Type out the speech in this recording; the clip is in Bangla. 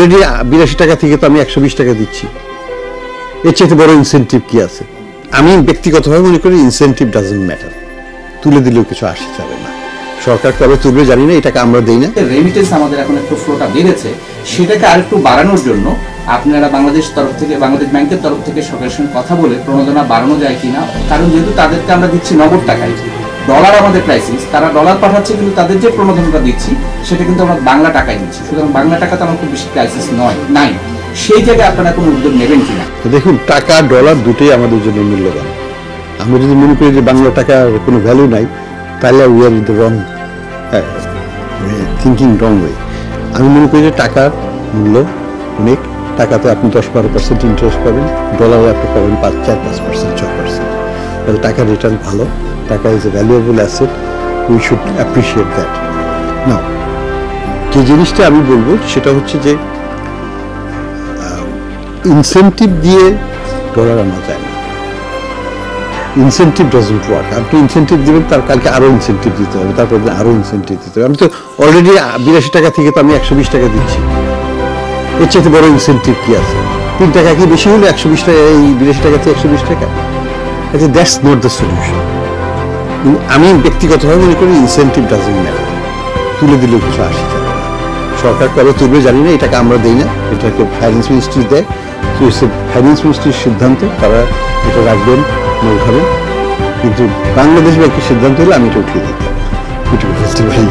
অলরেডি 82 টাকা থেকে তো আমি 120 টাকা দিচ্ছি, এর চেয়ে বড় ইনসেন্টিভ কি আছে? আমি ব্যক্তিগতভাবে মনে করি ইনসেন্টিভ ডাজন্ট ম্যাটার, তুলে দিলেও কিছু আসে যাবে না। সরকার কবে তুলবে জানি না, এটাকে আমরা দেই না। রেমিটেন্স আমাদের এখন একটু ফ্লোটা বেড়েছে, সেটাকে আরেকটু বাড়ানোর জন্য আপনারা বাংলাদেশ ব্যাংকের তরফ থেকে সরকারের সঙ্গে কথা বলে প্রণোদনা বাড়ানো যায় কিনা। কারণ যেহেতু তাদেরকে আমরা দিচ্ছি নগদ টাকায়, ডলার আমাদের ক্রাইসিস, তারা ডলার পাঠাচ্ছে কিন্তু তাদের যে প্রণোদনাটা দিচ্ছি সেটা কিন্তু আমরা বাংলা টাকায় দিচ্ছি, সুতরাং বাংলা টাকা তো আমার খুব বেশি ক্রাইসিস নাই। সেই জায়গায় আপনারা কোনো উদ্যোগ নেবেন কিনা? দেখুন, টাকা ডলার দুটোই আমাদের জন্য মূল্যবান। আমরা যদি মনে করি যে বাংলা টাকার কোনো ভ্যালু নাই, তাহলে we are in the wrong thinking, wrong way. আমি মনে করি যে টাকার মূল্য অনেক, টাকাতে আপনি 10-12% ইন্টারেস্ট পাবেন, ডলারে আপনি পাবেন 4-5%, 6%। তাহলে টাকার রিটার্ন ভালো, টাকা is a valuable asset, we should appreciate that. না, যে জিনিসটা আমি বলবো সেটা হচ্ছে যে ইনসেন্টিভ দিয়ে ডলার আনা যায় না। Incentive doesn't work. আপনি ইনসেন্টিভ দিবেন, তার কালকে আরো ইনসেন্টিভ দিতে হবে, তারপর আরো ইনসেন্টিভ দিতে হবে। আমি তো অলরেডি 82 টাকা থেকে তো আমি 120 টাকা দিচ্ছি, এর চেয়ে বড় ইনসেন্টিভ কি আছে? 3 টাকা কি বেশি হলো? 120 টাকা, এই 82 টাকা থেকে 120 টাকা, দ্যাটস নট দ্য সলিউশন। আমি ব্যক্তিগতভাবে মনে করি ইনসেন্টিভ ডাজন্ট ম্যাটার, তুলে দিলেও কিছু আসে যাবে না। সরকার কবে তুলবে জানি না, এটাকে আমরা দেই না, এটাকে ফাইন্যান্স মিনিস্ট্রি দেয়। ফাইন্যান্স মিনিস্ট্রির সিদ্ধান্ত, তারা এটা রাখবেন না উঠাবেন, কিন্তু বাংলাদেশ ব্যাংকের সিদ্ধান্ত হলে আমি এটা উঠিয়ে দিতাম, এটুকু বুঝতে পারি।